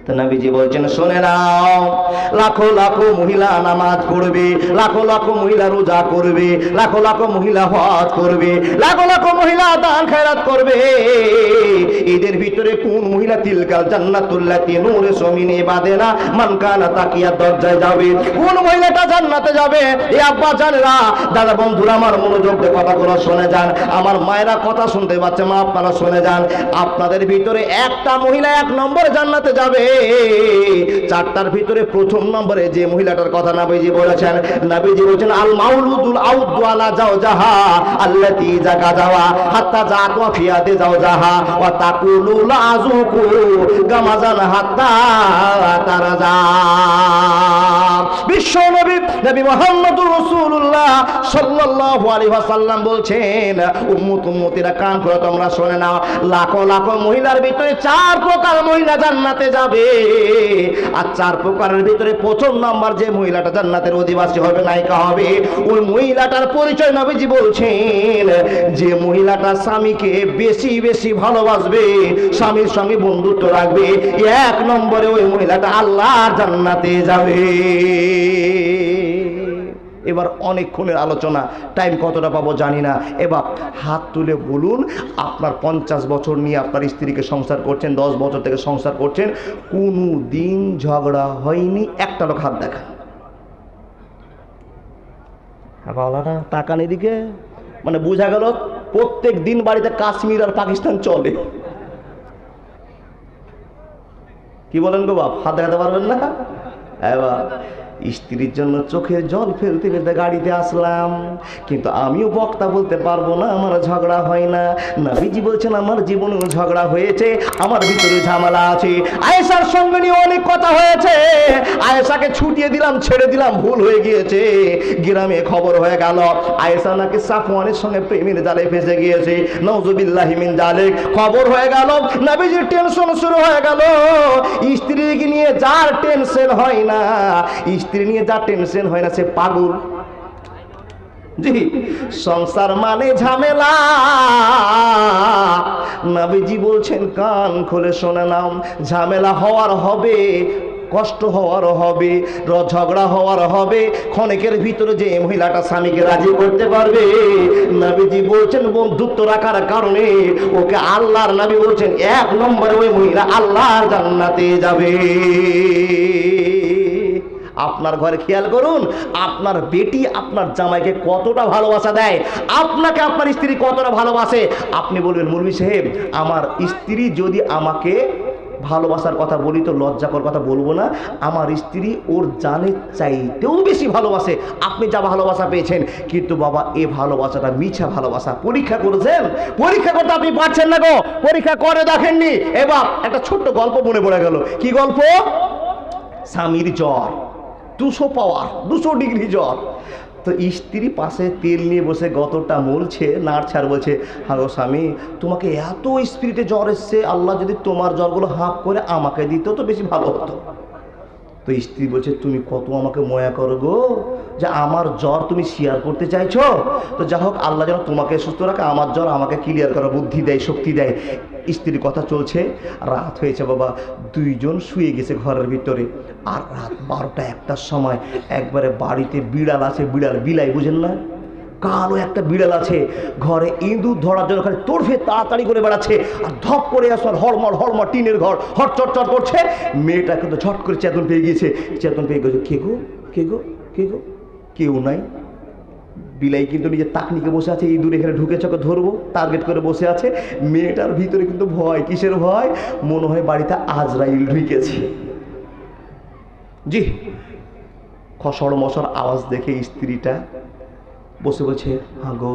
তো নবীজি বলছেন শুনে নাও, লাখো লাখো মহিলা নামাজ পড়বে, লাখো লাখো মহিলা রোজা করবে, লাখো লাখো মহিলা হজ করবে, লাখো লাখো মহিলা দান খয়রাত করবে, এদের ভিতরে কোন মহিলা তিলকাল জান্নাতুল্লাতি নূরে সমিনে বাদেনা মান কানা তাকিয়া দরজায় যাবে, কোন মহিলাটা জান্নাতে যাবে? এই আব্বা জানেরা, দাদা বন্ধুরা আমার মনোযোগ দিয়ে কথাগুলো শুনে যান, আমার মায়েরা কথা শুনতে পাচ্ছে, মা আপনারা শুনে যান। আপনাদের ভিতরে একটা মহিলা 1 নম্বরে জান্নাতে যাবে, 4টার ভিতরে প্রথম নম্বরে যে মহিলাটার কথা নবীজি বলেছেন, নবীজি বলেছেন আল মাউলুদুল আউদু আলা জাওজাহা আল্লাতী যাকাজাওয়া হাত্তা জাতওয়া ফিয়াদে জাওজাহা ওয়া তাকুলু লা আযুকু গামাজান হাত্তা তারাজা। বিশ্ব নবী নবী মুহাম্মদুর রাসূলুল্লাহ সাল্লাল্লাহু আলাইহি ওয়াসাল্লাম বলছেন, উম্মতিরা কান করে তোমরা শুনে নাও, লাখো লাখো মহিলার ভিতরে 4 প্রকার মহিলা জান্নাতে যাবে, আর 4 প্রকারের ভিতরে প্রথম নাম্বার যে মহিলাটা জান্নাতের অধিবাসী হবে, নায়িকা হবে, ওই মহিলাটার পরিচয় নবীজি বলছেন, যে মহিলাটা স্বামীকে বেশি বেশি ভালোবাসবে, স্বামীর সঙ্গে বন্ধুত্ব রাখবে, 1 নম্বরে ওই মহিলাটা আল্লাহর জান্নাতে যাবে। এবার অনেকক্ষণের আলোচনা, টাইম কতটা পাবো জানি না। এবার হাত তুলে বলুন, আপনার 50 বছর নিয়ে আপনার স্ত্রীকে সংসার করছেন, 10 বছর থেকে সংসার করছেন, কোনো দিন ঝগড়া হয়নি? একটা লোক হাত দেখা। তাকান এদিকে, মানে বোঝা গেল প্রত্যেক দিন বাড়িতে কাশ্মীর আর পাকিস্তান চলে। কি বলেন গো বাপ? হাত দেখাতে পারবেন না? এবার স্ত্রীর জন্য চোখের জল ফেলতে ফেলতে গাড়িতে আসলাম, কিন্তু আমিও বক্তা বলতে পারবো না আমার ঝগড়া হয় না। নবীজি বলছেন আমার জীবনেও ঝগড়া হয়েছে, আমার ভিতরে ঝামেলা আছে। আয়েশার সঙ্গে নিয়ে অনেক কথা হয়েছে, আয়েশাকে ছুটিয়ে দিলাম, ছেড়ে দিলাম, ভুল হয়ে গিয়েছে। গ্রামে খবর হয়ে গেল আয়েশা নাকি সাফওয়ানের সঙ্গে প্রেমের জালে ফেসে গিয়েছে, নাউযুবিল্লাহি মিন জালিক। খবর হয়ে গেল, নবীজির টেনশন শুরু হয়ে গেল। স্ত্রীকে নিয়ে যার টেনশন হয় না, স্ত্রী নিয়ে যা টেনশন হয় না, সে পাগল। জি, সংসার মানে ঝামেলা। নবীজি বলছেন কান খুলে শুনে নাও, ঝামেলা হওয়ার হবে, কষ্ট হওয়ারও হবে, ঝগড়া হওয়ার হবে। ক্ষণিকের ভিতরে যে মহিলাটা স্বামীকে রাজি করতে পারবে, নবীজি বলছেন বন্ধুত্ব রাখার কারণে ওকে আল্লাহর নবী বলছেন 1 নম্বরে ওই মহিলা আল্লাহর জান্নাতে যাবে। আপনার ঘরে খেয়াল করুন, আপনার বেটি আপনার জামাইকে কতটা ভালোবাসা দেয়, আপনাকে আপনার স্ত্রী কতটা ভালোবাসে। আপনি বলবেন মৌলভী সাহেব আমার স্ত্রী যদি আমাকে ভালোবাসার কথা বলি তো লজ্জাকর কথা বলবো না, আমার স্ত্রী ওর জানের চাইতেও বেশি ভালোবাসে। আপনি যা ভালোবাসা পেয়েছেন, কিন্তু বাবা এ ভালোবাসাটা মিছা ভালোবাসা। পরীক্ষা করেছেন? পরীক্ষা করতে আপনি পারছেন না গো, পরীক্ষা করে দেখেননি। এবার একটা ছোট্ট গল্প মনে পড়ে গেল। কি গল্প? স্বামীর জ্বর, 200 পাওয়ার, 200 ডিগ্রি জ্বর। তো স্ত্রী পাশে তেল নিয়ে বসে গতটা মলছে, নাড়ছাড় বলছে, হ্যালো স্বামী তোমাকে এত স্পিরিটে জ্বর এসছে, আল্লাহ যদি তোমার জ্বরগুলো হাফ করে আমাকে দিত তো বেশি ভালো হতো। তো স্ত্রী বলছে তুমি কত আমাকে ময়া করো গো, যে আমার জ্বর তুমি শেয়ার করতে চাইছো। তো যা হোক আল্লাহ যেন তোমাকে সুস্থ রাখে, আমার জ্বর আমাকে ক্লিয়ার করার বুদ্ধি দেয়, শক্তি দেয়। স্ত্রীর কথা চলছে, রাত হয়েছে বাবা, 2 জন শুয়ে গেছে ঘরের ভিতরে। আর রাত 12টা 1টার সময় একবারে বাড়িতে বিড়াল আছে, বিলাই বুঝেন না, কালো একটা বিড়াল আছে, ঘরে ইঁদুর ধরার জন্য খালি তোড়ফে তাড়াতাড়ি করে বেড়াচ্ছে। আর ধপ করে আসার হড়মড় টিনের ঘর হট চট করছে। মেয়েটা কিন্তু ঝট করে চেতন পেয়ে গিয়েছে, চেতন পেয়ে গেছে, কে গো কে গো কে গো, কেউ নাই। বিলাই কিন্তু নিজের তাকনিকে বসে আছে, ইঁদুর এখানে ঢুকে চোখে ধরবো টার্গেট করে বসে আছে। মেয়েটার ভিতরে কিন্তু ভয়, কিসের ভয়? মনে হয় বাড়িতে আজরাইল ঢুকেছে। জি, খসড় মশর আওয়াজ দেখে স্ত্রীটা বসে বলছে, হ্যাঁ গো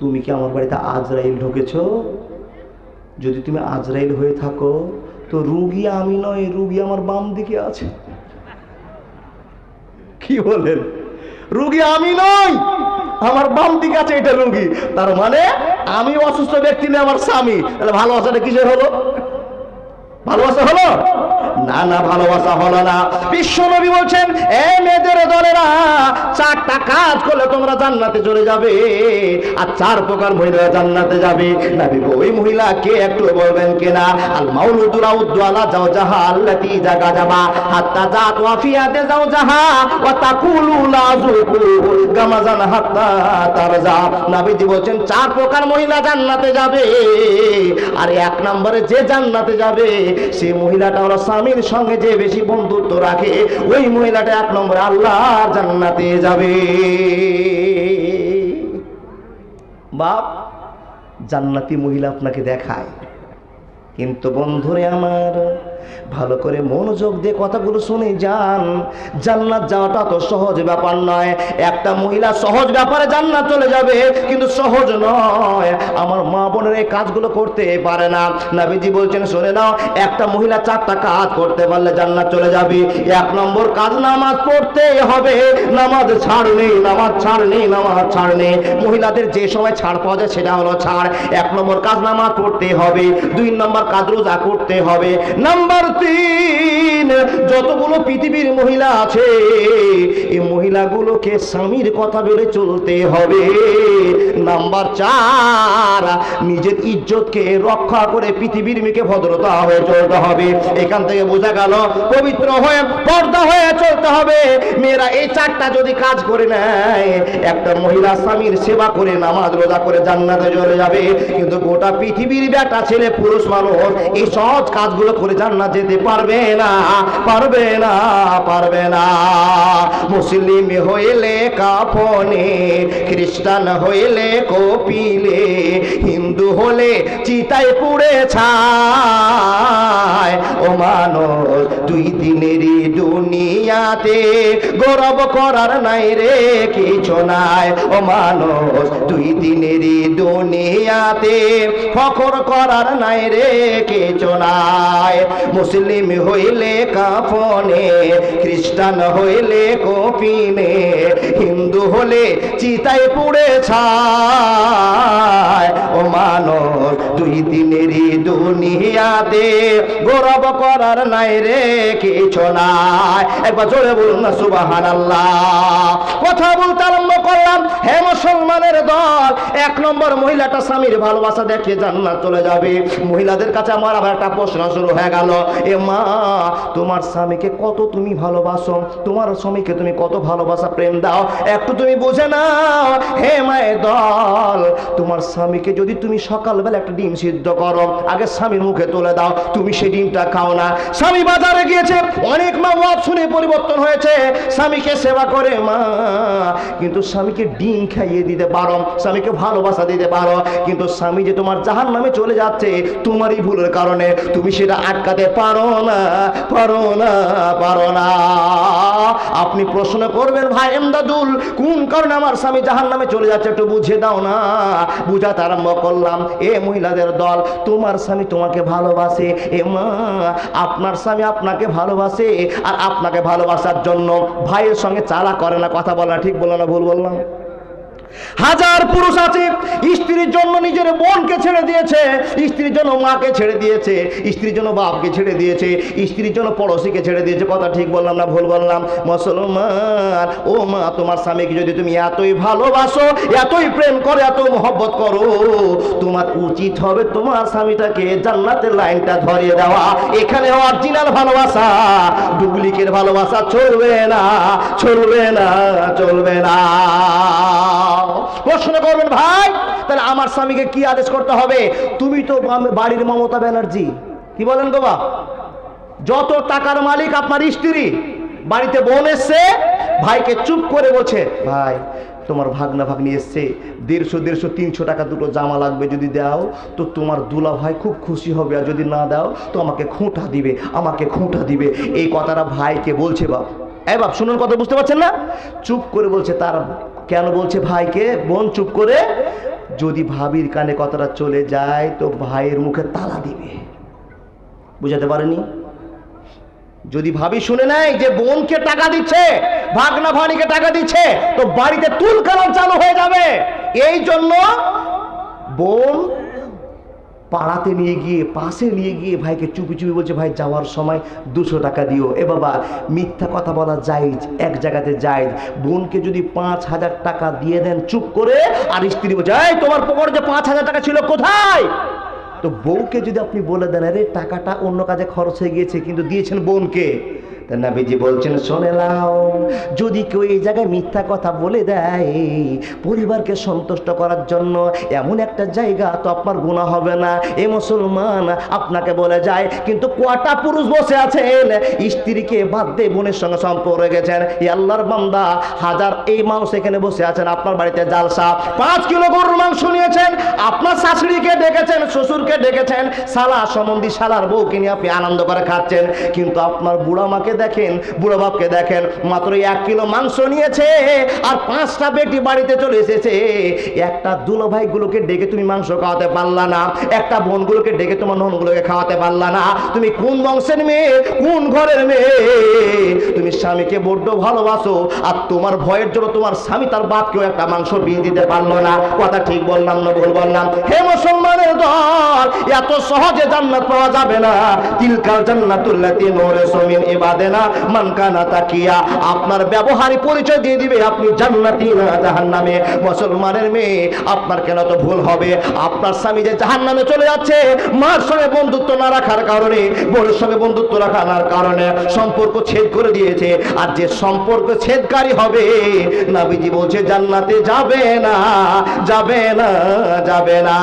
তুমি কি আমার বাড়িতে আজরাইল ঢুকেছ? যদি তুমি আজরাইল হয়ে থাকো তো রুগী আমি নয়, রুগী আমার বাম দিকে আছে। কি বলেন? রুগী আমি নই, আমার বাম দিকে আছে, এটা রুগী। তার মানে আমি অসুস্থ ব্যক্তি না, আমার স্বামী। তাহলে ভালোবাসাটা কিসের হলো? ভালোবাসা হলো না। না না, ভালোবাসা হলো না। বিশ্ব নবী বলছেন, এ মেয়েদের দলেরা, 4টা কাজ করলে তোমরা জান্নাতে চলে যাবে, আর 4 প্রকার মহিলা জান্নাতে যাবে। নবী গো, ওই মহিলা কে একটু বলবেন কিনা? আল মাউলুদু রাউদ্দু আলা জাওজাহা আল্লাতী জাগা জাবা হাত্তা জাত ওয়াফিয়াতে জাওজাহা ওয়া তাকুলু লা যুকু গামাজান হাত্তা তারজা। নবীজি বলছেন 4 প্রকার মহিলা জান্নাতে যাবে, আর 1 নম্বরে যে জান্নাতে যাবে সেই মহিলাটা ওর স্বামীর সঙ্গে যে বেশি বন্ধুত্ব রাখে, ওই মহিলাটা 1 নম্বরে আল্লাহর জান্নাতে যাবে। বাপ, জান্নাতি মহিলা আপনাকে দেখায়, কিন্তু বন্ধুরে আমার, ভালো করে মনোযোগ দিয়ে কথাগুলো শুনে যান। জান্নাত যাওয়াটা তো সহজ ব্যাপার নয়। একটা মহিলা সহজ ব্যাপারে জান্নাত চলে যাবে, কিন্তু সহজ নয়। আমার মা বোনের এই কাজগুলো করতে পারে না। নবীজি বলছেন, শুনে নাও, একটা মহিলা 4টা কাজ করতে পারলে জান্নাত চলে যাবে। 1 নম্বর কাজ, নামাজ পড়তে হবে। নামাজ ছাড় নেই, নামাজ ছাড় নেই, নামাজ ছাড় নেই। মহিলাদের যে সময় ছাড় পাওয়া যায় সেটা হলো ছাড়। 1 নম্বর কাজ নামাজ পড়তে হবে। 2 নম্বর কাজ রোজা করতে হবে। নাম্বার 3, যতগুলো পৃথিবীর মহিলা আছে এই মহিলাগুলোকে স্বামীর কথা বলে চলতে হবে। নাম্বার 4, নিজের ইজ্জতকে রক্ষা করে পৃথিবীর মেয়েকে ভদ্রতা হয়ে চলতে হবে। এখান থেকে বোঝা গেল পবিত্র হয়ে পর্দা হয়ে চলতে হবে। মেয়েরা এই 4টা যদি কাজ করে নেয়, একটা মহিলা স্বামীর সেবা করে নামাজ রোজা করে জান্নাতে চলে যাবে। কিন্তু গোটা পৃথিবীর বেটা ছেলে পুরুষ মানুষ এই সহজ কাজগুলো করে জান্নাত যেতে পারবে না, পারবে না, পারবে না। মুসলিম হইলে কাফনে, খ্রিস্টান হইলে কপিলে, হিন্দু হলে চিতায় পুড়ে ছায়। ও মানুষ, 2 দিনেরই দুনিয়াতে গৌরব করার নাই রে কিছু নাই। ও মানুষ, 2 দিনেরই দুনিয়াতে ফখর করার নাই রে কিছু নাই। মুসলিম হইলে কাফনে, খ্রিস্টান হইলে কপিনে, হিন্দু হলে চিতায় পুড়ে ছায়। ও মানুষ, 2 দিনেরই দুনিয়াতে গৌরব করার নাই রে কিছু নাই। একবার জোরে বলুন না সুবহানাল্লাহ। কথা বলতে আরম্ভ করলাম, হে মুসলমানের দল, 1 নম্বর মহিলাটা স্বামীর ভালোবাসা দেখে জান্নাত চলে যাবে। মহিলাদের কাছে আমার আবার একটা প্রশ্ন শুরু হয়ে গেল, এ মা, তোমার স্বামীকে কত তুমি ভালোবাসো? তোমার স্বামীকে তুমি কত ভালোবাসা প্রেম দাও? একটু তুমি বুঝে নাও। হে মায়ের দল, তোমার স্বামীকে যদি তুমি সকালবেলা একটা ডিম সিদ্ধ করো, আগে স্বামীর মুখে তুলে দাও, তুমি সেই ডিমটা খাও না। স্বামী বাজারে গিয়েছে, অনেক মা ওয়াজ শুনে পরিবর্তন হয়েছে, স্বামীকে সেবা করে মা, কিন্তু স্বামীকে ডিম খাইয়ে দিতে পারো, স্বামীকে ভালোবাসা দিতে পারো, কিন্তু স্বামী যে তোমার জাহান্নামে চলে যাচ্ছে তোমারই ভুলের কারণে, তুমি সেটা আটকাতে পারো না, পারো না, পারো না। আপনি প্রশ্ন করবেন, ভাই এমদাদুল, কোন কারণে আমার স্বামী জাহান্নামে চলে যাচ্ছে একটু বুঝিয়ে দাও না। বুঝাতে আরম্ভ করলাম, এ মহিলাদের দল, তোমার স্বামী তোমাকে ভালোবাসে। এ মা, আপনার স্বামী আপনাকে ভালোবাসে, আর আপনাকে ভালোবাসার জন্য ভাইয়ের সঙ্গে চালা করে না। কথা বলা ঠিক বললাম না ভুল বললাম? হাজার পুরুষ আছে স্ত্রীর জন্য নিজের বোনকে ছেড়ে দিয়েছে, স্ত্রীর জন্য মাকে ছেড়ে দিয়েছে, স্ত্রীর জন্য বাপকে ছেড়ে দিয়েছে, স্ত্রীর জন্য পড়োশিকে ছেড়ে দিয়েছে। কথা ঠিক বললাম না ভুল বললাম? মুসলমান, ও মা, তোমার স্বামীকে যদি তুমি এতই ভালোবাসো, এতই প্রেম করো, এত মহব্বত করো, তোমার উচিত হবে তোমার স্বামীটাকে জান্নাতের লাইনটা ধরিয়ে দেওয়া। এখানে অরিজিনাল ভালোবাসা, ডুপ্লিকেট ভালোবাসা চলবে না, চলবে না, চলবে না। প্রশ্ন করবেন, ভাই তাহলে আমার স্বামীকে কি আদেশ করতে হবে? তুমি তো বাড়ির মমতা ব্যানার্জি, কি বলেন গো বা? যত টাকার মালিক আপনার স্ত্রী। বাড়িতে বোন এসছে, ভাইকে চুপ করে বলছে, ভাই তোমার ভাগনা ভাগ্নি এসছে, 150, 300 টাকা দুটো জামা লাগবে, যদি দাও তো তোমার দুলা ভাই খুব খুশি হবে, আর যদি না দাও তো আমাকে খুঁটা দিবে, আমাকে খুঁটা দিবে। এই কথাটা ভাইকে বলছে বাপ। এই বাপ, শুনুন কথা, বুঝতে পারছেন না? চুপ করে বলছে। তার কেন বলছে ভাইকে? বোন চুপ করে, যদি ভাবির কানে কথাটা চলে যায় তো ভাইয়ের মুখে তালা দিবে। বুঝাতে পারেনি? যদি ভাবি শুনে নেয় যে বোনকে টাকা দিচ্ছে, ভাগনা ভানিকে টাকা দিচ্ছে, তো বাড়িতে তুলকালাম চালু হয়ে যাবে। এই জন্য বোন পাড়াতে নিয়ে গিয়ে পাশে নিয়ে গিয়ে ভাইকে চুপি চুপি বলছে, ভাই যাওয়ার সময় 200 টাকা দিও। এ বাবা, মিথ্যা কথা বলা জায়েজ, এক জায়গাতে জায়েজ। বোনকে যদি 5000 টাকা দিয়ে দেন চুপ করে, আর স্ত্রী বলছে, এই তোমার পকেটে যে 5000 টাকা ছিল কোথায়? তো বউকে যদি আপনি বলে দেন, আরে টাকাটা অন্য কাজে খরচ হয়ে গিয়েছে, কিন্তু দিয়েছেন বোনকে, তা নবীজি বলছেন, শুনে নাও, যদি কেউ এই জায়গায় মিথ্যা কথা বলে দেয় পরিবারকে সন্তুষ্ট করার জন্য, এমন একটা জায়গা তো আপনার গুনাহ হবে না। এ মুসলমান, আপনাকে বলে যায়, কিন্তু কটা পুরুষ বসে আছেন স্ত্রীকে বাদ দিয়ে বোনের সঙ্গে সম্পর্ক রেখেছেন। এই আল্লাহর বান্দা, হাজার এই মানুষ এখানে বসে আছেন, আপনার বাড়িতে জালসা, 5 কিলো গরুর মাংস নিয়েছেন, আপনার শাশুড়িকে ডেকেছেন, শ্বশুরকে ডেকেছেন, শালা সম্বন্ধী শালার বউকে নিয়ে আপনি আনন্দ করে খাচ্ছেন, কিন্তু আপনার বুড়া মাকে দেখেন, বুড়ো বাপকে দেখেন, মাত্র 1 কিলো মাংস নিয়েছে, আর 5টা বেটি বাড়িতে চলে এসেছে। একটা দুলো ভাইগুলোকে ডেকে তুমি মাংস খাওয়াতে পারলা না, একটা বোনগুলোকে ডেকে তোমার ননগুলোকে খাওয়াতে পারলা না। তুমি কোন বংশের মেয়ে, কোন ঘরের মেয়ে? তুমি স্বামীকে বড্ড ভালোবাসো, আর তোমার ভয়ের জন্য তোমার স্বামী তার বাপকেও একটা মাংস বিয়ে দিতে পারলো না। কথা ঠিক বললাম না ভুল বললাম? হে মুসলমানের দল, এত সহজে জান্নাত পাওয়া যাবে না। তিলকাল জান্নাতুল্লাতী নূরিসু মিন ইবাদিনা মান কানা তাকিয়া। আপনার ব্যবহারিক পরিচয় দিয়ে দিবে আপনি জান্নাতি না জাহান্নামে। মুসলমানের মেয়ে, আপনার কেন তো ভুল হবে? আপনার স্বামী যে জাহান্নামে চলে যাচ্ছে, মার সঙ্গে বন্ধুত্ব না রাখার কারণে, বোনের সঙ্গে বন্ধুত্ব রাখার কারণে সম্পর্ক ছেদ করে দিয়েছে। আর যে সম্পর্ক ছেদকারী হবে, নবীজি বলছে জান্নাতে যাবে না, যাবে না, যাবে না।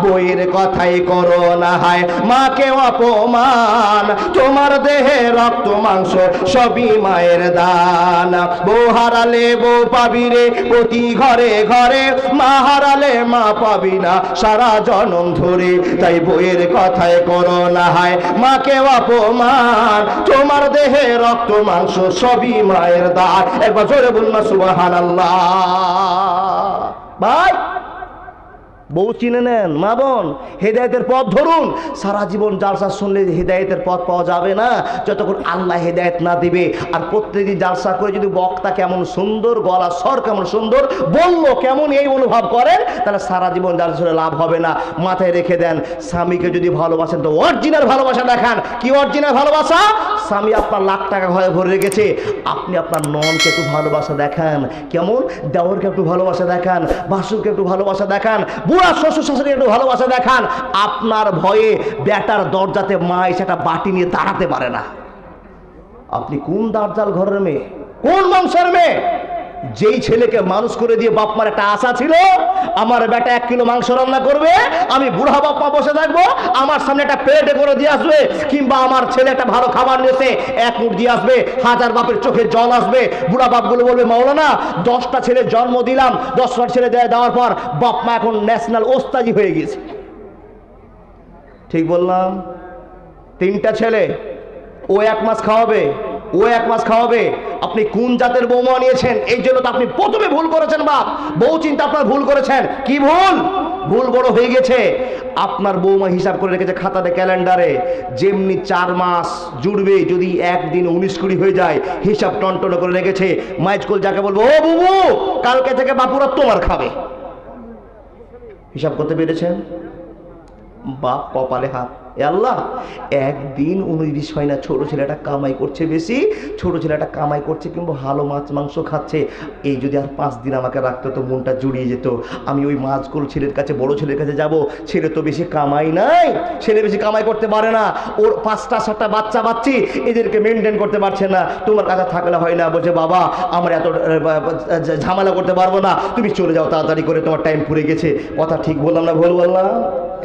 বইয়ের কথাই করো না হায় মাকে অপমান, তোমার দেহে রক্ত মাংস সবই মায়ের দান। বউ হারালে বউ পাবি রে প্রতি ঘরে ঘরে, মা হারালে মা পাবি না সারা জনম ধরে। তাই বইয়ের কথায় করো না হায় মাকে অপমান, তোমার দেহে রক্ত মাংস সবই মায়ের দান। একবার জোরে বলুন না সুবহানাল্লাহ। ভাই, বউ চিনে নেন, মা বোন, হেদায়েতের পথ ধরুন। সারা জীবন জালসা শুনলে হেদায়েতের পথ পাওয়া যাবে না যতক্ষণ আল্লাহ হেদায়েত না দিবে। আর প্রত্যেকদিন জালসা করে যদি বক্তা কেমন সুন্দর, গলা স্বর কেমন সুন্দর, বললো কেমন, এই অনুভব করেন, তাহলে সারা জীবন জালসা শুনে লাভ হবে না। মাথায় রেখে দেন, স্বামীকে যদি ভালোবাসেন তো অরিজিনাল ভালোবাসা দেখান। কি অরিজিনাল ভালোবাসা? স্বামী আপনার লাখ টাকা ঘরে ভরে রেখেছে, আপনি আপনার ননকে একটু ভালোবাসা দেখান। কেমন? দেওরকে একটু ভালোবাসা দেখান, বাসুরকে একটু ভালোবাসা দেখান, বুড়া শ্বশুর শাশুড়ি একটু ভালোবাসা দেখান। আপনার ভয়ে বেটার দরজাতে মা এসে একটা বাটি নিয়ে দাঁড়াতে পারে না। আপনি কোন দার্জাল ঘরের মেয়ে, কোন বংশের মেয়ে? যেই ছেলেকে মানুষ করে দিয়ে বাপ মার একটা আশা ছিল, আমার বেটা 1 কিলো মাংস রান্না করবে, আমি বুড়া বাপ মা বসে থাকবো, আমার সামনে একটা প্লেটে করে দিয়ে আসবে, কিংবা আমার ছেলে একটা ভালো খাবার নিয়েছে 1 মুঠ দিয়ে আসবে, হাজার বাপের চোখে জল আসবে। বুড়া বাপগুলো বলবে, মাওলানা 10টা ছেলে জন্ম দিলাম, 10টা ছেলে দেওয়ার পর বাপ মা এখন ন্যাশনাল ওস্তাজি হয়ে গেছে। ঠিক বললাম? 3টা ছেলে, ও 1 মাস খাওয়াবে, ও 1 মাস খাওয়াবে। আপনি কোন জাতের বৌমা নিয়েছেন? এই জন্য তো আপনি প্রথমে ভুল করেছেন বাপ, বউ চিন্তা আপনার ভুল করেছেন। কি ভুল? ভুল বড় হয়ে গেছে। আপনার বৌমা হিসাব করে রেখেছে খাতাতে, ক্যালেন্ডারে, যেমনি 4 মাস জুড়বে, যদি একদিন 19-20 হয়ে যায়, হিসাব টনটন করে রেখেছে। মাইজকুল যাকে বলবো, ও বুবু কালকে থেকে বাপুরা তোমার খাবে। হিসাব করতে পেরেছেন? বাপ কপালে হাত। এ আল্লাহ, একদিন 19-20 হয় না, ছোট ছেলেটা কামাই করছে বেশি, ছোট ছেলেটা কামাই করছে কিংবা ভালো মাছ মাংস খাচ্ছে, এই যদি আর 5 দিন আমাকে রাখতো তো মনটা জুড়িয়ে যেত। আমি ওই মাছগুলো ছেলের কাছে, বড় ছেলের কাছে যাব, ছেলে তো বেশি কামাই নাই, ছেলে বেশি কামাই করতে পারে না, ওর 5টা-7টা বাচ্চা বাচ্চি, এদেরকে মেনটেন করতে পারছে না, তোমার কাছে থাকলে হয় না। বলছে, বাবা আমার এত ঝামেলা করতে পারবো না, তুমি চলে যাও তাড়াতাড়ি করে, তোমার টাইম পুড়ে গেছে। কথা ঠিক বললাম না ভুল বললাম?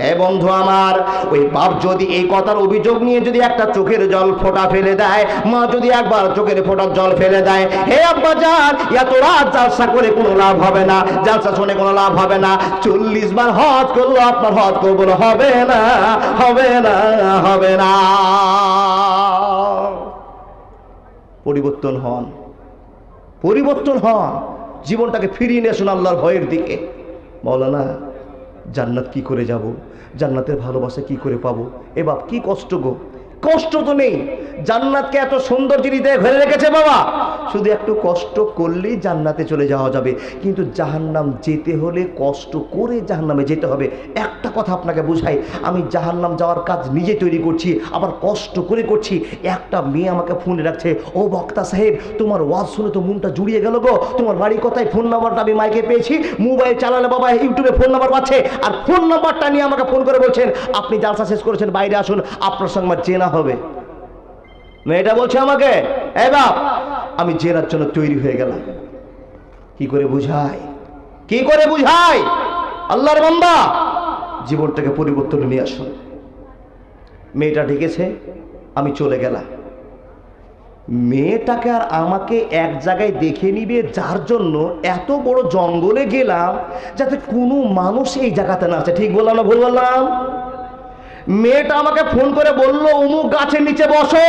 এ বন্ধু আমার, ওই বাপ যদি এই কথার অভিযোগ নিয়ে যদি একটা চোখের জল ফোঁটা ফেলে দেয়, মা যদি একবার চোখের ফোঁটার জল ফেলে দেয়, হে আব্বা জান, এত রাত জালসা করে কোনো লাভ হবে না, জালসা শুনে কোনো লাভ হবে না। 40 বার হজ করলো, আপনার হজ করবো না, হবে না, হবে না, হবে না। পরিবর্তন হন, পরিবর্তন হন, জীবনটাকে ফিরিয়ে নিয়ে আসুন আল্লাহর ভয়ের দিকে। মাওলানা জান্নাত কি করে যাব, জান্নাতের ভালোবাসা কি করে পাবো? এ বাপ কি কষ্ট গো, কষ্ট তো নেই, জান্নাতকে এত সুন্দর জিনিস দিয়ে ঘিরে রেখেছে বাবা। শুধু একটু কষ্ট করলেই জান্নাতে চলে যাওয়া যাবে, কিন্তু জাহান্নাম যেতে হলে কষ্ট করে জাহান্নামে যেতে হবে। একটা কথা আপনাকে বুঝাই, আমি জাহান্নাম যাওয়ার কাজ নিজে তৈরি করছি, আবার কষ্ট করে করছি। একটা মেয়ে আমাকে ফোনে রাখছে, ও বক্তা সাহেব তোমার ওয়াজ শুনে তো মনটা জুড়িয়ে গেল গো, তোমার বাড়ি কোথায়, ফোন নাম্বারটা আমি মাইকে পেয়েছি, মোবাইল চালালে বাবা ইউটিউবে ফোন নাম্বার পাচ্ছে, আর ফোন নাম্বারটা নিয়ে আমাকে ফোন করে বলছেন আপনি জালসা শেষ করেছেন, বাইরে আসুন, আপনার সঙ্গে আমার জেনা হবে। মেয়েটা বলছে আমাকে, এ বাপ আমি জেনার জন্য তৈরি হয়ে গেলাম। কি করে বুঝাই, কি করে বুঝাই? আল্লাহর বান্দা জীবনটাকে পরিবর্তন নিয়ে আসুন। মেয়েটা ডেকেছে, আমি চলে গেলাম। মেয়েটাকে আর আমাকে এক জায়গায় দেখে নিবে, যার জন্য এত বড় জঙ্গলে গেলাম যাতে কোনো মানুষ এই জায়গাতে না আছে। ঠিক বললাম না ভুল বললাম? মেয়েটা আমাকে ফোন করে বলল অমুক গাছের নিচে বসো,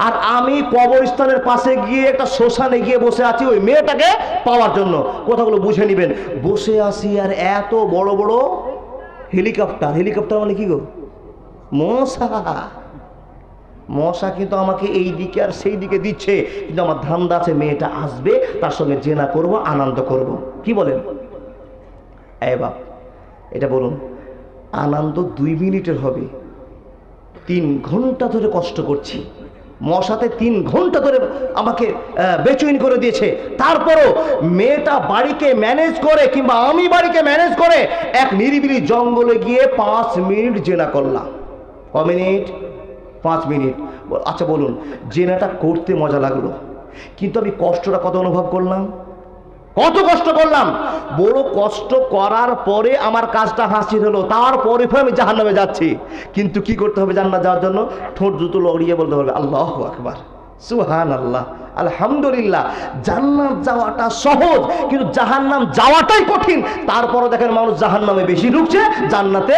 আর আমি কবরস্থানের পাশে গিয়ে একটা শ্মশানে গিয়ে বসে আছি ওই মেয়েটাকে পাওয়ার জন্য। কথাগুলো বুঝে নিবেন। বসে আছি আর এত বড় বড় হেলিকপ্টার, হেলিকপ্টার মানে কি গো, মশা। মশা কিন্তু আমাকে এই দিকে আর সেই দিকে দিচ্ছে, কিন্তু আমার ধান্দা আছে মেয়েটা আসবে, তার সঙ্গে জেনা করব, আনন্দ করব। কি বলেন? এ বাপ এটা বলুন, আনন্দ 2 মিনিটের হবে, 3 ঘন্টা ধরে কষ্ট করছি, মশাতে 3 ঘন্টা ধরে আমাকে বেচইন করে দিয়েছে। তারপরও মেয়েটা বাড়িকে ম্যানেজ করে, কিংবা আমি বাড়িকে ম্যানেজ করে এক নিরিবিলি জঙ্গলে গিয়ে 5 মিনিট জেনা করলাম। ক মিনিট? 5 মিনিট। আচ্ছা বলুন, জেনাটা করতে মজা লাগলো, কিন্তু আমি কষ্টটা কত অনুভব করলাম, কত কষ্ট করলাম। বড় কষ্ট করার পরে আমার কাজটা হাসিল হলো, তারপরে আমি জাহান্নামে যাচ্ছি। কিন্তু কি করতে হবে জান্নাত যাওয়ার জন্য? ঠোঁট দুটো লড়িয়ে বলতে হবে আল্লাহু আকবার, সুবহানাল্লাহ, আলহামদুলিল্লাহ। জান্নাত যাওয়াটা সহজ, কিন্তু জাহান্নাম যাওয়াটাই কঠিন। তারপরও দেখেন মানুষ জাহান্নামে বেশি ঢুকছে, জান্নাতে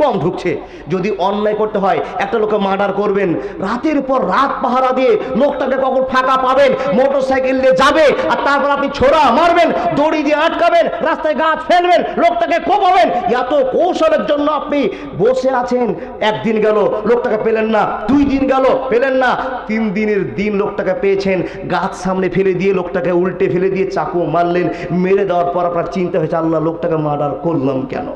কম ঢুকছে। যদি অন্যায় করতে হয়, একটা লোকে মার্ডার করবেন, রাতের পর রাত পাহারা দিয়ে লোকটাকে কখন ফাঁকা পাবেন, মোটর সাইকেল দিয়ে যাবে, আর তারপর আপনি ছোড়া মারবেন, দড়ি দিয়ে আটকাবেন, রাস্তায় গাছ ফেলবেন, লোকটাকে কোপাবেন। এত কৌশলের জন্য আপনি বসে আছেন। 1 দিন গেল, লোকটাকে পেলেন না, 2 দিন গেল, পেলেন না, 3 দিনের দিন লোকটাকে পেয়েছেন, গাছ সামনে ফেলে দিয়ে লোকটাকে উল্টে ফেলে দিয়ে চাকু মারলেন। মেরে দেওয়ার পর আপনার চিন্তা হয়েছে আল্লাহ লোকটাকে মার্ডার করলাম কেন?